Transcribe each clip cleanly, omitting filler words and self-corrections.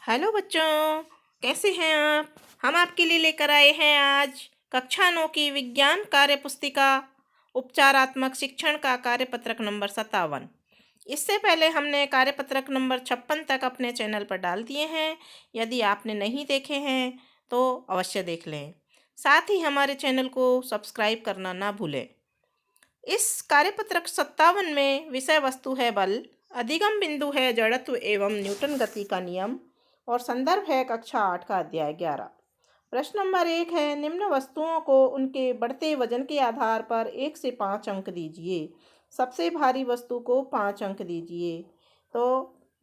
Hello बच्चों, कैसे हैं आप। हम आपके लिए लेकर आए हैं आज कक्षा 9 की विज्ञान कार्य पुस्तिका उपचारात्मक शिक्षण का कार्यपत्रक नंबर 57। इससे पहले हमने कार्यपत्रक नंबर 56 तक अपने चैनल पर डाल दिए हैं। यदि आपने नहीं देखे हैं तो अवश्य देख लें। साथ ही हमारे चैनल को सब्सक्राइब करना ना भूलें। इस कार्यपत्रक 57 में विषय वस्तु है बल, अधिगम बिंदु है जड़त्व एवं न्यूटन गति का नियम और संदर्भ है कक्षा 8 का अध्याय 11। प्रश्न नंबर 1 है, निम्न वस्तुओं को उनके बढ़ते वजन के आधार पर 1 से 5 अंक दीजिए। सबसे भारी वस्तु को 5 अंक दीजिए। तो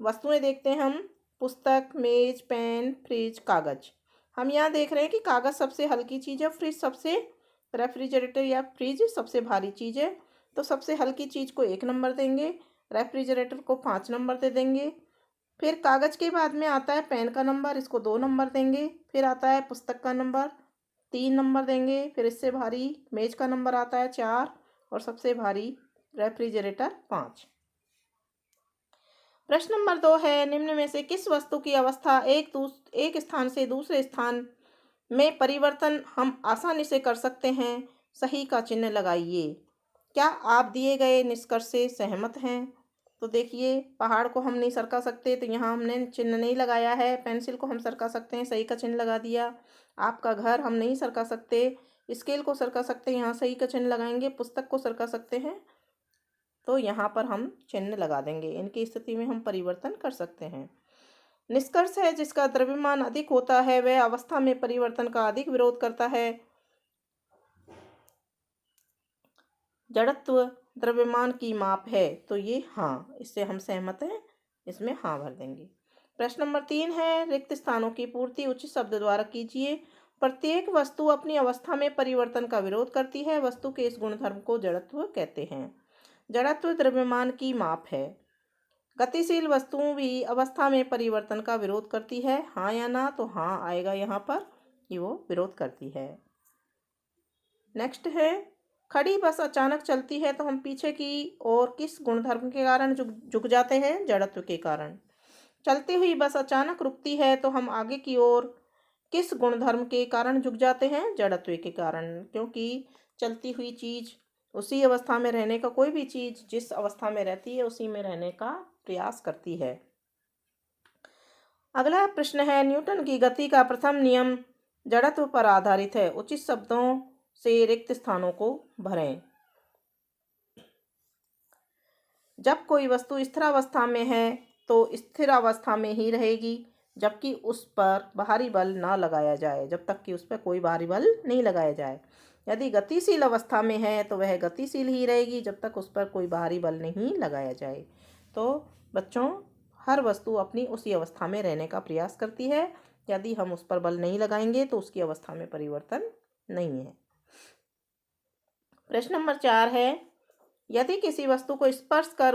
वस्तुएं देखते हैं हम। पुस्तक, मेज, पेन, फ्रिज, कागज। हम यहाँ देख रहे हैं कि कागज सबसे हल्की चीज़ है, फ्रिज सबसे रेफ्रिजरेटर या फ्रिज सबसे भारी चीज़ है। तो सबसे हल्की चीज़ को 1 नंबर देंगे, रेफ्रिजरेटर को 5 नंबर दे देंगे। फिर कागज़ के बाद में आता है पेन का नंबर, इसको 2 नंबर देंगे। फिर आता है पुस्तक का नंबर, 3 नंबर देंगे। फिर इससे भारी मेज का नंबर आता है 4 और सबसे भारी रेफ्रिजरेटर 5। प्रश्न नंबर 2 है, निम्न में से किस वस्तु की अवस्था एक स्थान से दूसरे स्थान में परिवर्तन हम आसानी से कर सकते हैं। सही का चिन्ह लगाइए। क्या आप दिए गए निष्कर्ष से सहमत हैं। तो देखिए, पहाड़ को हम नहीं सरका सकते तो यहाँ हमने चिन्ह नहीं लगाया है। पेंसिल को हम सरका सकते हैं, सही का चिन्ह लगा दिया। आपका घर हम नहीं सरका सकते, स्केल को सरका सकते हैं, यहाँ सही का चिन्ह लगाएंगे। पुस्तक को सरका सकते हैं तो यहाँ पर हम चिन्ह लगा देंगे। इनकी स्थिति में हम परिवर्तन कर सकते हैं। निष्कर्ष है, जिसका द्रव्यमान अधिक होता है वह अवस्था में परिवर्तन का अधिक विरोध करता है। जड़त्व द्रव्यमान की माप है, तो ये हाँ, इससे हम सहमत हैं, इसमें हाँ भर देंगे। प्रश्न नंबर 3 है, रिक्त स्थानों की पूर्ति उचित शब्द द्वारा कीजिए। प्रत्येक वस्तु अपनी अवस्था में परिवर्तन का विरोध करती है। वस्तु के इस गुणधर्म को जड़त्व कहते हैं। जड़त्व द्रव्यमान की माप है। गतिशील वस्तुओं भी अवस्था में परिवर्तन का विरोध करती है। हाँ या ना, तो हाँ आएगा यहाँ पर कि वो विरोध करती है। नेक्स्ट है, खड़ी बस अचानक चलती है तो हम पीछे की ओर किस गुणधर्म के कारण झुक जाते हैं। जड़त्व के कारण। चलती हुई बस अचानक रुकती है तो हम आगे की ओर किस गुणधर्म के कारण झुक जाते हैं। जड़त्व के कारण, क्योंकि चलती हुई चीज़ उसी अवस्था में रहने का, कोई भी चीज़ जिस अवस्था में रहती है उसी में रहने का प्रयास करती है। अगला प्रश्न है, न्यूटन की गति का प्रथम नियम जड़त्व पर आधारित है। उचित शब्दों से रिक्त स्थानों को भरें। जब कोई वस्तु स्थिरावस्था में है तो स्थिर अवस्था में ही रहेगी, जबकि उस पर बाहरी बल ना लगाया जाए, जब तक कि उस पर कोई बाहरी बल नहीं लगाया जाए। यदि गतिशील अवस्था में है तो वह गतिशील ही रहेगी, जब तक उस पर कोई बाहरी बल नहीं लगाया जाए। तो बच्चों, हर वस्तु अपनी उसी अवस्था में रहने का प्रयास करती है। यदि हम उस पर बल नहीं लगाएंगे तो उसकी अवस्था में परिवर्तन नहीं है। प्रश्न नंबर 4 है, यदि किसी वस्तु को स्पर्श कर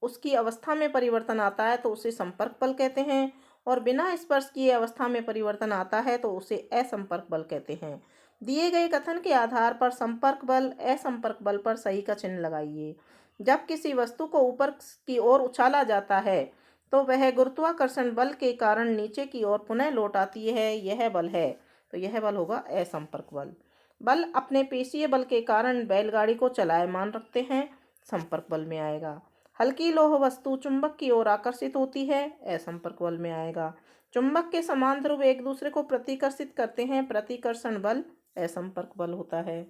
उसकी अवस्था में परिवर्तन आता है तो उसे संपर्क बल कहते हैं, और बिना स्पर्श किए अवस्था में परिवर्तन आता है तो उसे असंपर्क बल कहते हैं। दिए गए कथन के आधार पर संपर्क बल, असंपर्क बल पर सही का चिन्ह लगाइए। जब किसी वस्तु को ऊपर की ओर उछाला जाता है तो वह गुरुत्वाकर्षण बल के कारण नीचे की ओर पुनः लौट आती है, यह बल है। तो यह बल होगा असंपर्क बल। बल अपने पेशीय बल के कारण बैलगाड़ी को चलायमान रखते हैं, संपर्क बल में आएगा। हल्की लौह वस्तु चुंबक की ओर आकर्षित होती है, असंपर्क बल में आएगा। चुंबक के समान ध्रुव एक दूसरे को प्रतिकर्षित करते हैं, प्रतिकर्षण बल असंपर्क बल होता है।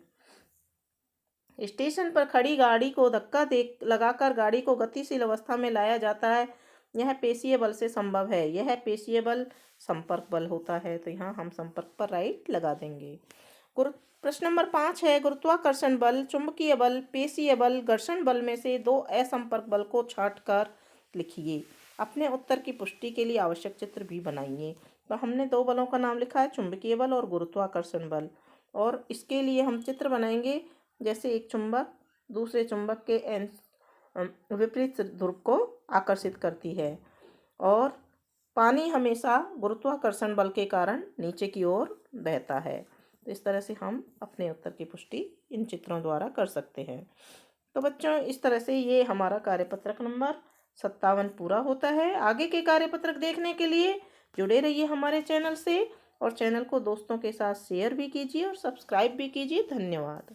स्टेशन पर खड़ी गाड़ी को धक्का दे लगाकर गाड़ी को गतिशील अवस्था में लाया जाता है, यह पेशीय बल से संभव है, यह पेशीय बल संपर्क बल होता है। तो यहाँ हम संपर्क पर राइट लगा देंगे। प्रश्न नंबर 5 है, गुरुत्वाकर्षण बल, चुंबकीय बल, पेशीय बल, घर्षण बल में से 2 असंपर्क बल को छांटकर लिखिए। अपने उत्तर की पुष्टि के लिए आवश्यक चित्र भी बनाइए। तो हमने 2 बलों का नाम लिखा है, चुंबकीय बल और गुरुत्वाकर्षण बल, और इसके लिए हम चित्र बनाएंगे। जैसे एक चुंबक दूसरे चुंबक के विपरीत ध्रुव को आकर्षित करती है, और पानी हमेशा गुरुत्वाकर्षण बल के कारण नीचे की ओर बहता है। तो इस तरह से हम अपने उत्तर की पुष्टि इन चित्रों द्वारा कर सकते हैं। तो बच्चों, इस तरह से ये हमारा कार्यपत्रक नंबर 57 पूरा होता है। आगे के कार्यपत्रक देखने के लिए जुड़े रहिए हमारे चैनल से और चैनल को दोस्तों के साथ शेयर भी कीजिए और सब्सक्राइब भी कीजिए। धन्यवाद।